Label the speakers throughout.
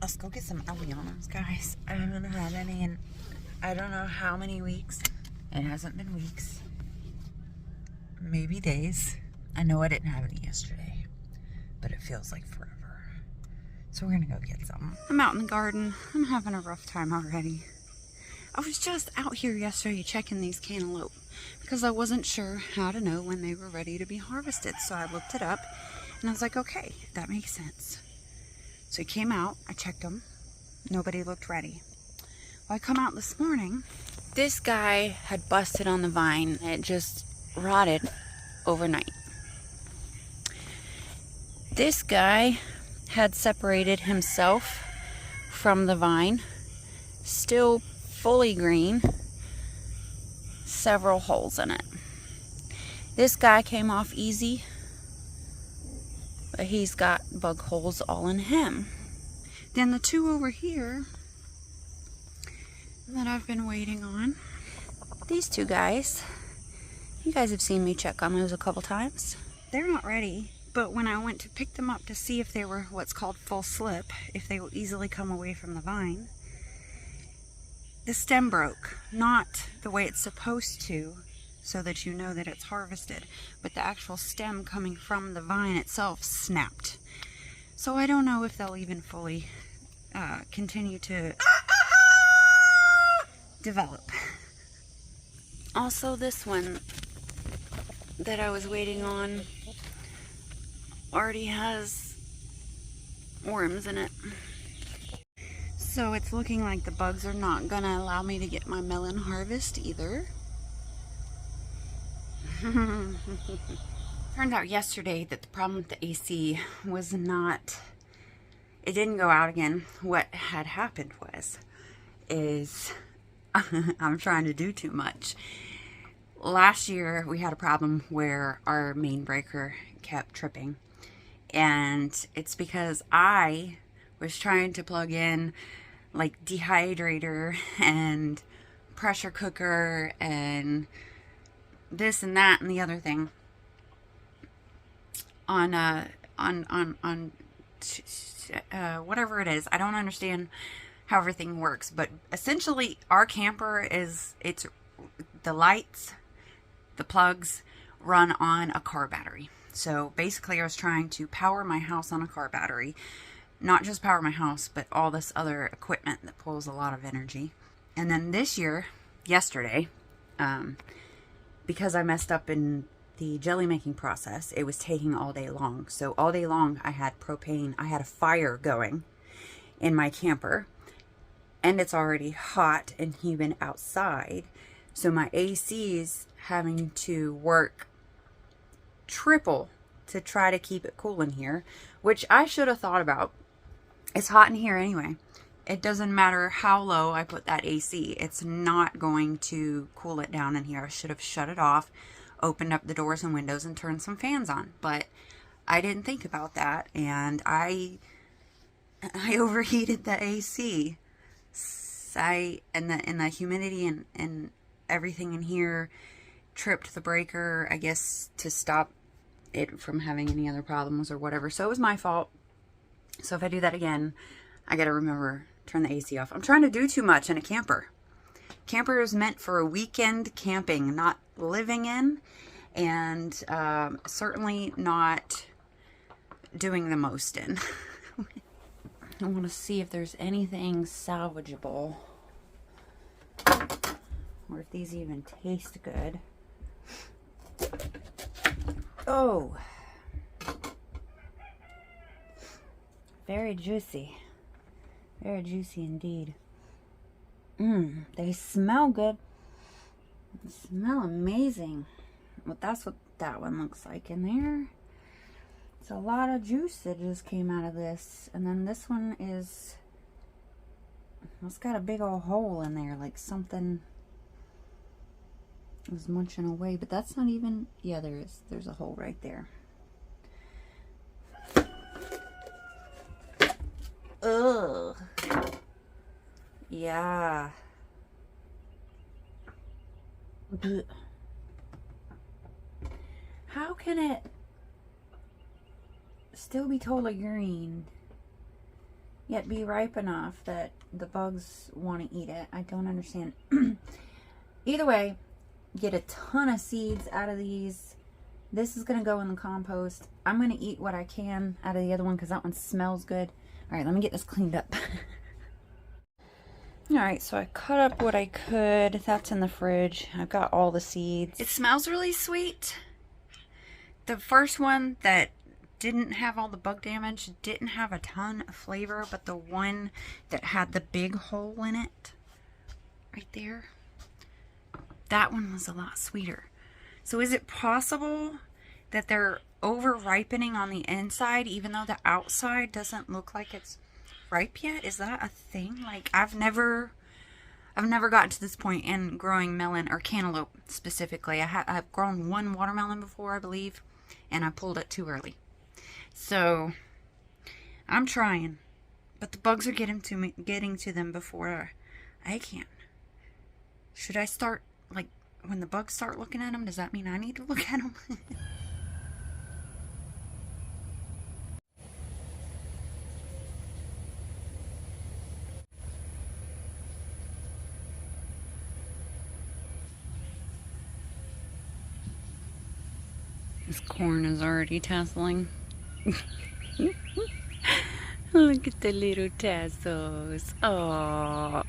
Speaker 1: Let's go get some alliums, guys. I haven't had any in I don't know how many weeks. It hasn't been weeks. Maybe days. I know I didn't have any yesterday, but it feels like forever. So we're gonna go get some. I'm out in the garden. I'm having a rough time already. I was just out here yesterday checking these cantaloupe because I wasn't sure how to know when they were ready to be harvested. So I looked it up and I was like, okay, that makes sense. So he came out, I checked them. Nobody looked ready. Well, I come out this morning. This guy had busted on the vine. It just rotted overnight. This guy had separated himself from the vine, still fully green, several holes in it. This guy came off easy, but he's got bug holes all in him. Then the two over here that I've been waiting on, these two guys, you guys have seen me check on those a couple times. They're not ready, but when I went to pick them up to see if they were what's called full slip, if they will easily come away from the vine, the stem broke. Not the way it's supposed to, so that you know that it's harvested, but the actual stem coming from the vine itself snapped. So I don't know if they'll even fully continue to develop. Also, this one that I was waiting on already has worms in it. So it's looking like the bugs are not gonna allow me to get my melon harvest either. Turned out yesterday that the problem with the AC was not, it didn't go out again. What had happened is I'm trying to do too much. Last year we had a problem where our main breaker kept tripping, and it's because I was trying to plug in like dehydrator and pressure cooker and this and that and the other thing on whatever it is. I don't understand how everything works, but essentially our camper it's the lights, the plugs run on a car battery. So basically I was trying to power my house on a car battery, not just power my house, but all this other equipment that pulls a lot of energy. And then this year, yesterday, because I messed up in the jelly making process, it was taking all day long. So all day long I had propane, I had a fire going in my camper, and it's already hot and humid outside. So my AC's having to work triple to try to keep it cool in here, which I should have thought about. It's hot in here anyway. It doesn't matter how low I put that AC. It's not going to cool it down in here. I should have shut it off, opened up the doors and windows, and turned some fans on. But I didn't think about that, and I overheated the AC. And the humidity and everything in here tripped the breaker, I guess, to stop it from having any other problems or whatever. So it was my fault. So if I do that again, I gotta remember, turn the AC off. I'm trying to do too much in a camper. Camper is meant for a weekend camping, not living in, and certainly not doing the most in. I want to see if there's anything salvageable, or if these even taste good. Oh, very juicy. Very juicy indeed. They smell good. They smell amazing. Well, that's what that one looks like in there. It's a lot of juice that just came out of this. And then this one is, it's got a big old hole in there, like something was munching away, but that's not even, yeah, there is. There's a hole right there. Ugh. Yeah. How can it still be totally green yet be ripe enough that the bugs want to eat it. I don't understand. Either way, get a ton of seeds out of these. This is going to go in the compost. I'm going to eat what I can out of the other one because that one smells good. All right, let me get this cleaned up. All right, so I cut up what I could. That's in the fridge. I've got all the seeds. It smells really sweet. The first one that didn't have all the bug damage didn't have a ton of flavor, but the one that had the big hole in it, right there, that one was a lot sweeter. So is it possible that they're over ripening on the inside even though the outside doesn't look like it's ripe yet? Is that a thing? Like, I've never gotten to this point in growing melon or cantaloupe specifically. I've grown one watermelon before, I believe, and I pulled it too early. So I'm trying, but the bugs are getting to them before I can. Should I start, like, when the bugs start looking at them, does that mean I need to look at them? This corn is already tasseling. Look at the little tassels. Oh.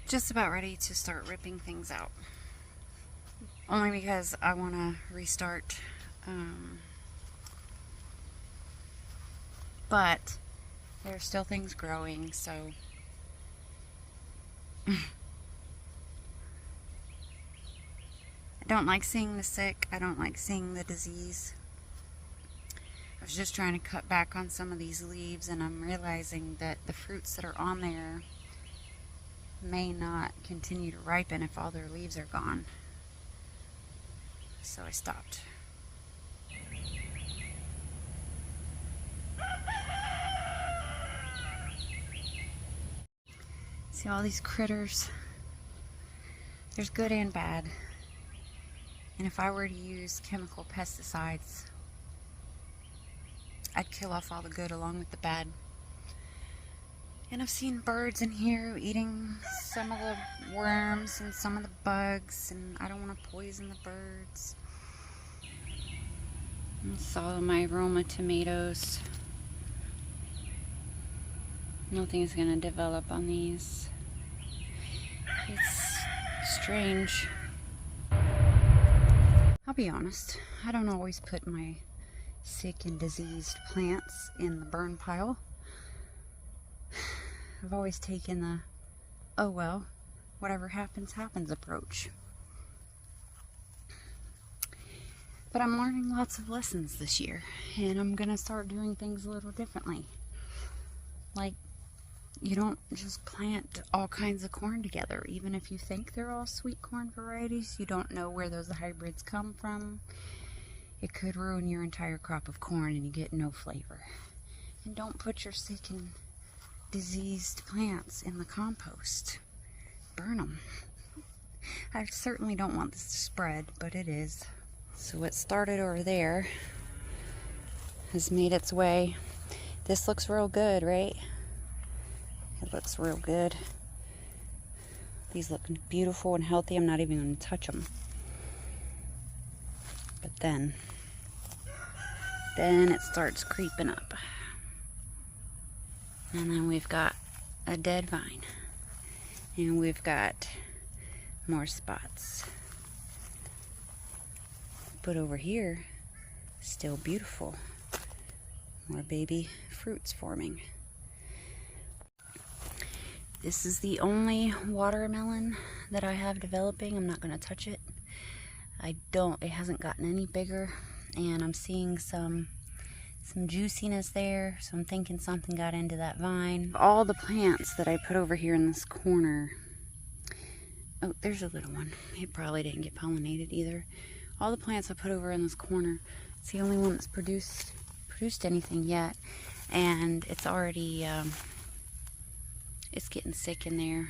Speaker 1: Just about ready to start ripping things out. Only because I want to restart. But there's still things growing, so I don't like seeing the sick. I don't like seeing the disease. I was just trying to cut back on some of these leaves, and I'm realizing that the fruits that are on there may not continue to ripen if all their leaves are gone. So I stopped. See all these critters? There's good and bad. And if I were to use chemical pesticides, I'd kill off all the good along with the bad. And I've seen birds in here eating some of the worms and some of the bugs, and I don't want to poison the birds. That's all of my Roma tomatoes. Nothing's going to develop on these. It's strange. I'll be honest, I don't always put my sick and diseased plants in the burn pile. I've always taken the, oh well, whatever happens, happens approach. But I'm learning lots of lessons this year, and I'm gonna start doing things a little differently. Like, you don't just plant all kinds of corn together. Even if you think they're all sweet corn varieties, you don't know where those hybrids come from. It could ruin your entire crop of corn and you get no flavor. And don't put your sick and diseased plants in the compost. Burn them. I certainly don't want this to spread, but it is. So what started over there has made its way. This looks real good, right? It looks real good. These look beautiful and healthy. I'm not even going to touch them. But then it starts creeping up. And then we've got a dead vine. And we've got more spots. But over here, still beautiful. More baby fruits forming. This is the only watermelon that I have developing. I'm not going to touch it. It hasn't gotten any bigger, and I'm seeing some juiciness there, so I'm thinking something got into that vine. All the plants that I put over here in this corner, oh, there's a little one. It probably didn't get pollinated either. All the plants I put over in this corner, it's the only one that's produced anything yet, and it's already, it's getting sick in there.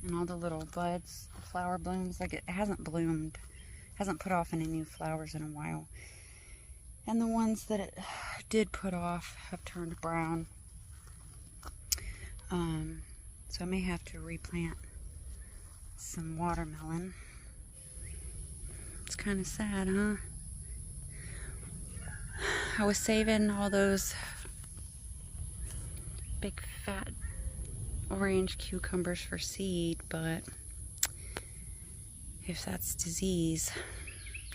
Speaker 1: And all the little buds, the flower blooms, like it hasn't bloomed, hasn't put off any new flowers in a while. And the ones that it did put off have turned brown. So I may have to replant some watermelon. It's kind of sad, huh? I was saving all those big fat orange cucumbers for seed, but if that's disease,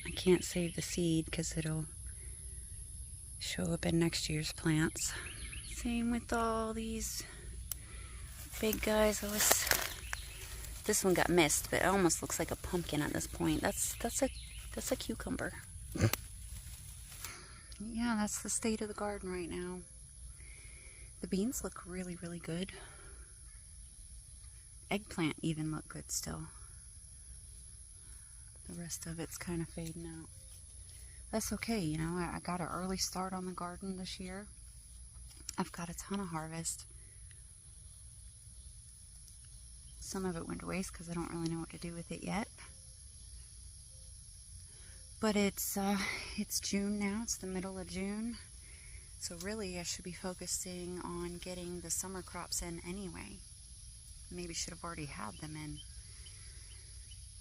Speaker 1: I can't save the seed because it'll show up in next year's plants. Same with all these big guys. This one got missed, but it almost looks like a pumpkin at this point. That's a cucumber. Yeah, that's the state of the garden right now. The beans look really, really good. Eggplant even look good still. The rest of it's kind of fading out. That's okay, you know, I got an early start on the garden this year. I've got a ton of harvest. Some of it went to waste because I don't really know what to do with it yet. But it's June now, it's the middle of June. So really I should be focusing on getting the summer crops in anyway. Maybe should have already had them in.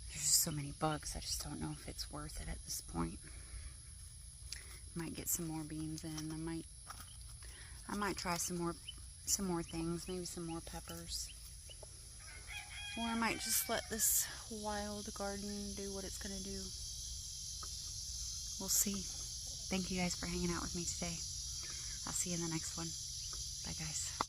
Speaker 1: There's just so many bugs, I just don't know if it's worth it at this point. Might get some more beans in. I might try some more things, maybe some more peppers. Or I might just let this wild garden do what it's gonna do. We'll see. Thank you guys for hanging out with me today. I'll see you in the next one. Bye guys.